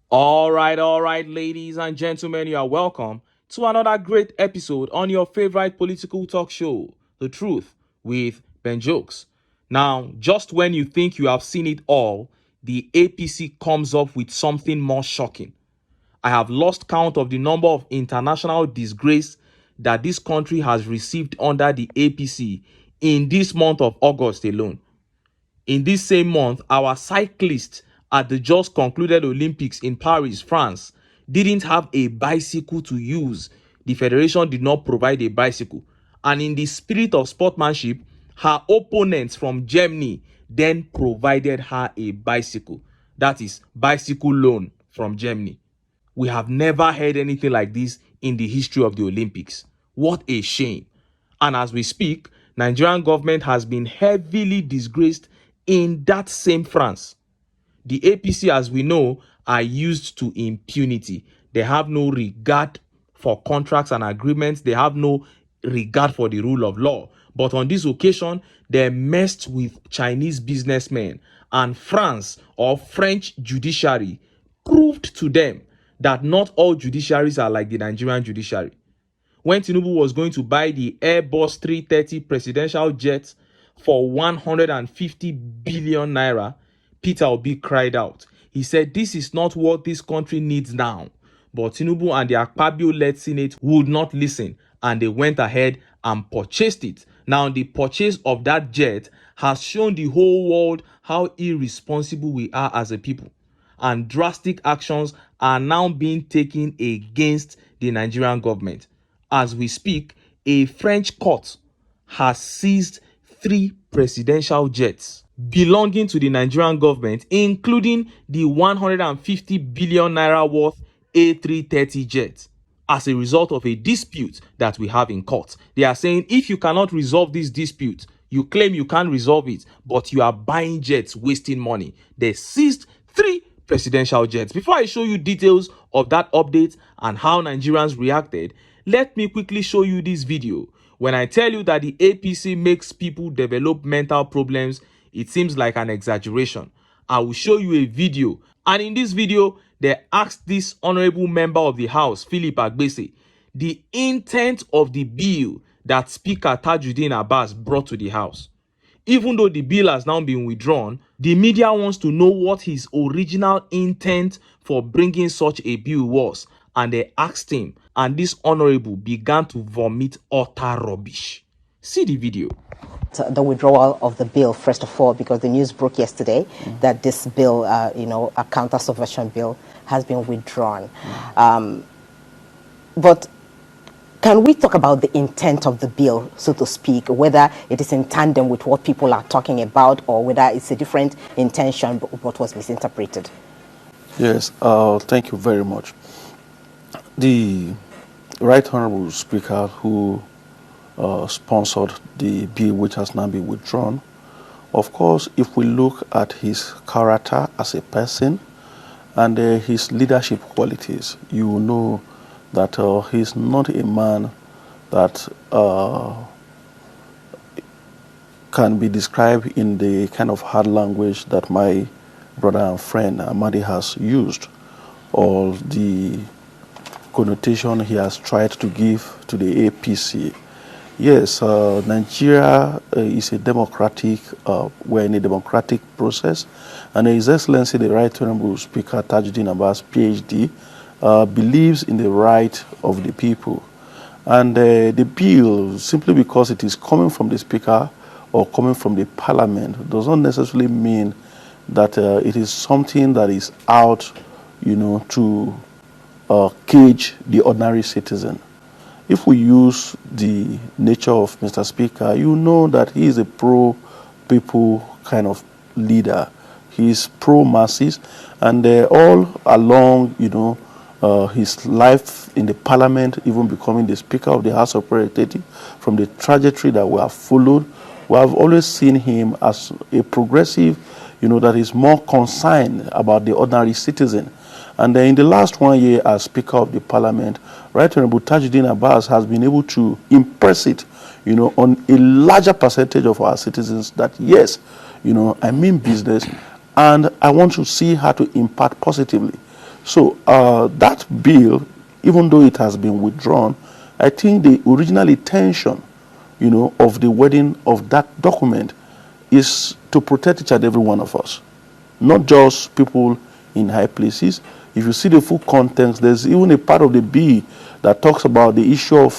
All right, ladies and gentlemen, you are welcome to another great episode on your favorite political talk show, The Truth with Ben Jokes. Now, just when you think you have seen it all, the APC comes up with something more shocking. I have lost count of the number of international disgrace that this country has received under the APC in this month of August alone. In this same month, our cyclists at the just concluded Olympics in Paris, France, didn't have a bicycle to use. The federation did not provide a bicycle. And in the spirit of sportsmanship, her opponents from Germany then provided her a bicycle. That is, bicycle loan from Germany. We have never heard anything like this in the history of the Olympics. What a shame. And as we speak, Nigerian government has been heavily disgraced in that same France. The APC, as we know, are used to impunity. They have no regard for contracts and agreements. They have no regard for the rule of law. But on this occasion, they messed with Chinese businessmen, and France or French judiciary proved to them that not all judiciaries are like the Nigerian judiciary. When Tinubu was going to buy the Airbus 330 presidential jet for 150 billion naira, Peter Obi cried out. He said, "This is not what this country needs now." But Tinubu and the Akpabio-led Senate would not listen, and they went ahead and purchased it. Now, the purchase of that jet has shown the whole world how irresponsible we are as a people. And drastic actions are now being taken against the Nigerian government. As we speak, a French court has seized 3 presidential jets belonging to the Nigerian government, including the 150 billion naira worth A330 jet, as a result of a dispute that we have in court. They are saying if you cannot resolve this dispute, you claim you can't resolve it, but you are buying jets, wasting money. They seized 3 presidential jets. Before I show you details of that update and how Nigerians reacted, let me quickly show you this video. When I tell you that the APC makes people develop mental problems, it seems like an exaggeration. I will show you a video, and in this video, they asked this honorable member of the House, Philip Agbese, the intent of the bill that Speaker Tajuddin Abbas brought to the House. Even though the bill has now been withdrawn, the media wants to know what his original intent for bringing such a bill was, and they asked him, and this honorable began to vomit utter rubbish. See the video. The withdrawal of the bill, first of all, because the news broke yesterday that this bill, a counter-subversion bill, has been withdrawn. But can we talk about the intent of the bill, so to speak, whether it is in tandem with what people are talking about or whether it's a different intention but was misinterpreted? Yes, thank you very much. The Right Honorable Speaker who sponsored the bill which has now been withdrawn, of course, if we look at his character as a person and his leadership qualities, you will know that he's not a man that can be described in the kind of hard language that my brother and friend Amadi has used, or the connotation he has tried to give to the APC. Yes, Nigeria is a democratic, we're in a democratic process, and His Excellency the Right Honorable Speaker Tajuddin Abbas, PhD, believes in the right of the people. And the bill, simply because it is coming from the Speaker or coming from the Parliament, does not necessarily mean that it is something that is out, to cage the ordinary citizen. If we use the nature of Mr. Speaker, you know that he is a pro-people kind of leader. He is pro-masses, and all along, his life in the Parliament, even becoming the Speaker of the House of Representatives, from the trajectory that we have followed, we have always seen him as a progressive, that is more concerned about the ordinary citizen. And in the last 1 year as Speaker of the Parliament, Right Honorable Tajuddin Abbas has been able to impress it, on a larger percentage of our citizens that, yes, I mean business, and I want to see how to impact positively. So that bill, even though it has been withdrawn, I think the original intention, of the wording of that document is to protect each and every one of us, not just people in high places. If you see the full context, there's even a part of the bill that talks about the issue of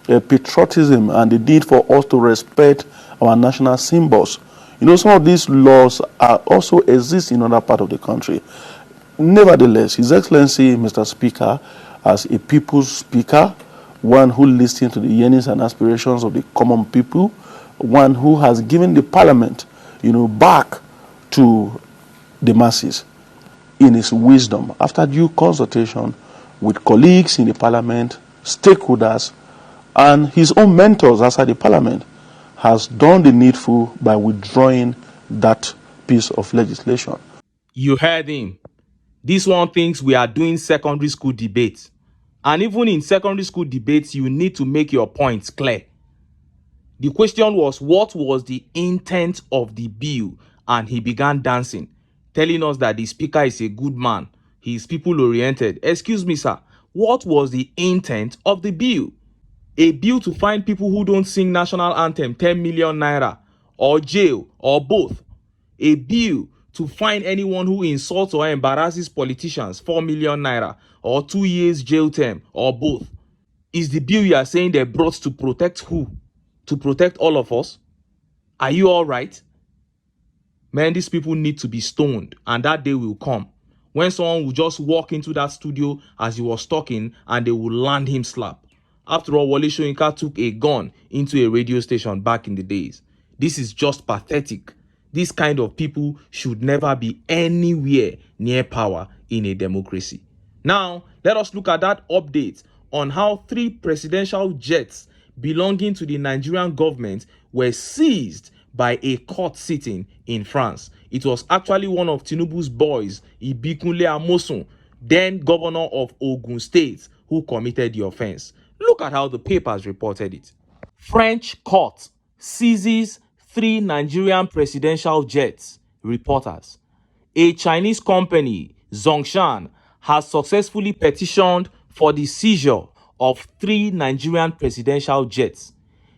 patriotism and the need for us to respect our national symbols. Some of these laws also exist in other part of the country. Nevertheless, His Excellency, Mr. Speaker, as a people's speaker, one who listens to the yearnings and aspirations of the common people, one who has given the parliament, back to the masses in his wisdom, after due consultation with colleagues in the parliament, stakeholders, and his own mentors outside the parliament, has done the needful by withdrawing that piece of legislation. You heard him. This one thinks we are doing secondary school debates. And even in secondary school debates, you need to make your points clear. The question was, what was the intent of the bill? And he began dancing, telling us that the speaker is a good man. He is people-oriented. Excuse me, sir. What was the intent of the bill? A bill to fine people who don't sing national anthem 10 million naira, or jail, or both. A bill to fine anyone who insults or embarrasses politicians 4 million naira, or 2 years jail term, or both. Is the bill you are saying they brought to protect who? To protect all of us? Are you all right? Man, these people need to be stoned, and that day will come when someone will just walk into that studio as he was talking and they will land him slap. After all, Wole Soyinka took a gun into a radio station back in the days. This is just pathetic. This kind of people should never be anywhere near power in a democracy. Now, let us look at that update on how 3 presidential jets belonging to the Nigerian government were seized by a court sitting in France. It was actually one of Tinubu's boys, Ibikunle Amosun, then governor of Ogun State, who committed the offense. Look at how the papers reported it. French court seizes 3 Nigerian presidential jets. Reporters. A Chinese company, Zhongshan, has successfully petitioned for the seizure of 3 Nigerian presidential jets.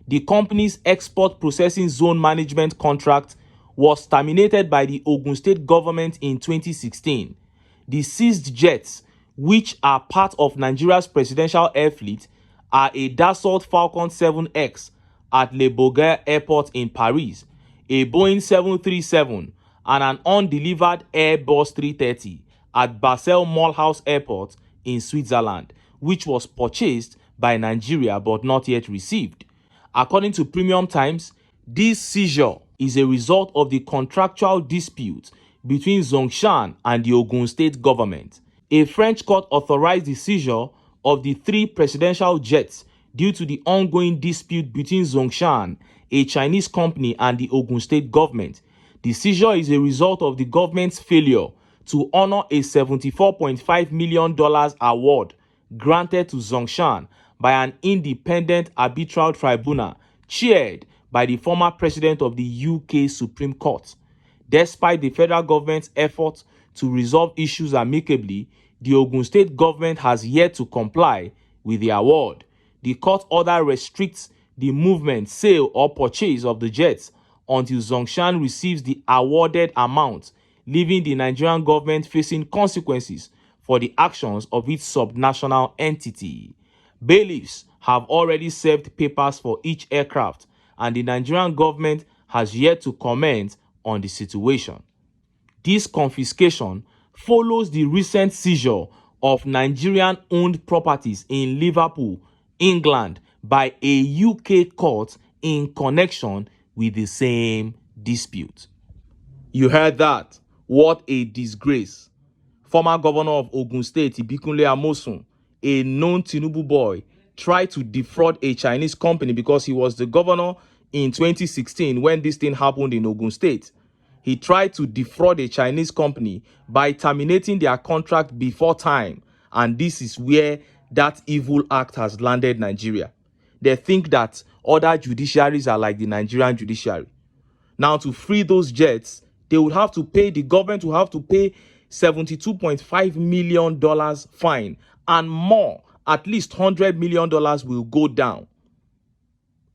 The company's export processing zone management contract was terminated by the Ogun State government in 2016. The seized jets, which are part of Nigeria's presidential air fleet, are a Dassault Falcon 7X at Le Bourget Airport in Paris, a Boeing 737, and an undelivered Airbus 330 at Basel Mulhouse Airport in Switzerland, which was purchased by Nigeria but not yet received. According to Premium Times, this seizure is a result of the contractual dispute between Zhongshan and the Ogun State government. A French court authorized the seizure of the 3 presidential jets due to the ongoing dispute between Zhongshan, a Chinese company, and the Ogun State government. The seizure is a result of the government's failure to honor a $74.5 million award granted to Zhongshan by an independent arbitral tribunal chaired by the former president of the UK Supreme Court. Despite the federal government's efforts to resolve issues amicably, the Ogun State government has yet to comply with the award. The court order restricts the movement, sale, or purchase of the jets until Zhongshan receives the awarded amount, leaving the Nigerian government facing consequences for the actions of its subnational entity. Bailiffs have already served papers for each aircraft, and the Nigerian government has yet to comment on the situation. This confiscation follows the recent seizure of Nigerian-owned properties in Liverpool, England, by a UK court in connection with the same dispute. You heard that? What a disgrace. Former governor of Ogun State, Ibikunle Amosun, a known Tinubu boy, tried to defraud a Chinese company because he was the governor in 2016 when this thing happened in Ogun State. He tried to defraud a Chinese company by terminating their contract before time, and this is where that evil act has landed Nigeria. They think that other judiciaries are like the Nigerian judiciary. Now, to free those jets, they would have to pay, the government will have to pay $72.5 million fine, and more. At least $100 million will go down.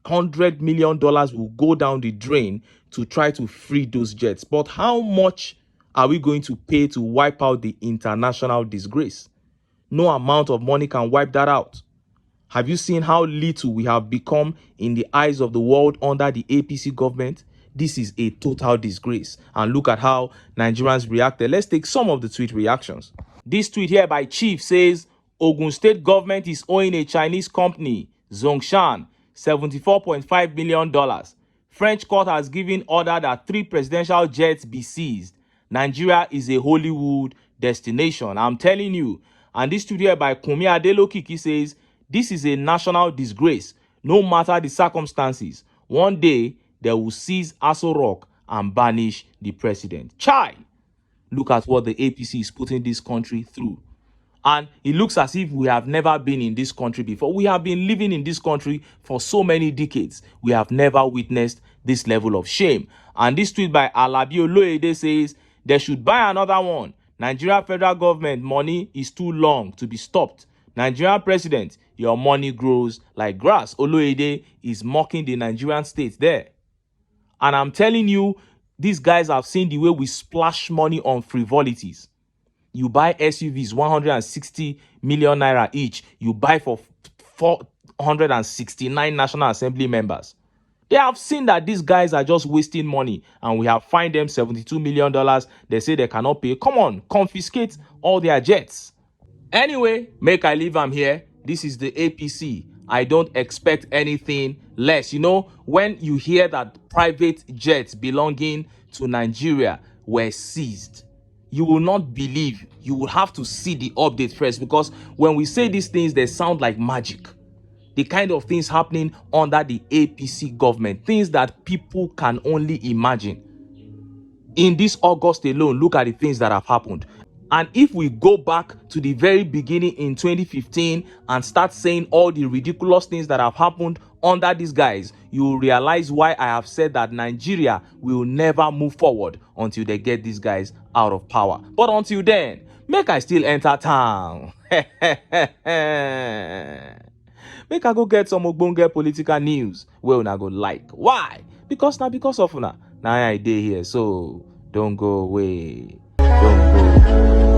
$100 million will go down the drain to try to free those jets. But how much are we going to pay to wipe out the international disgrace? No amount of money can wipe that out. Have you seen how little we have become in the eyes of the world under the APC government? This is a total disgrace. And look at how Nigerians reacted. Let's take some of the tweet reactions. This tweet here by Chief says, Ogun State government is owing a Chinese company, Zhongshan, $74.5 million. French court has given order that 3 presidential jets be seized. Nigeria is a Hollywood destination. I'm telling you. And this tweet here by Kumi Adelokiki says, this is a national disgrace. No matter the circumstances, one day they will seize Aso Rock and banish the president. Chai! Look at what the APC is putting this country through. And it looks as if we have never been in this country before. We have been living in this country for so many decades. We have never witnessed this level of shame. And this tweet by Alabi Oloede says, they should buy another one. Nigeria federal government money is too long to be stopped. Nigerian president, your money grows like grass. Oloede is mocking the Nigerian state there. And I'm telling you, these guys have seen the way we splash money on frivolities. You buy SUVs, 160 million naira each. You buy for 469 National Assembly members. They have seen that these guys are just wasting money, and we have fined them $72 million. They say they cannot pay. Come on, confiscate all their jets. Anyway, make I leave them here. This is the APC. I don't expect anything less. You know, when you hear that private jets belonging to Nigeria were seized, you will not believe. You will have to see the update first, because when we say these things, they sound like magic. The kind of things happening under the APC government, things that people can only imagine. In this August alone, look at the things that have happened. And if we go back to the very beginning in 2015 and start saying all the ridiculous things that have happened under these guys, you will realize why I have said that Nigeria will never move forward until they get these guys out of power. But until then, make I still enter town. Make I go get some ogbonge political news wey una go like. Why? Because of una. Now I dey here, so don't go away. Don't go.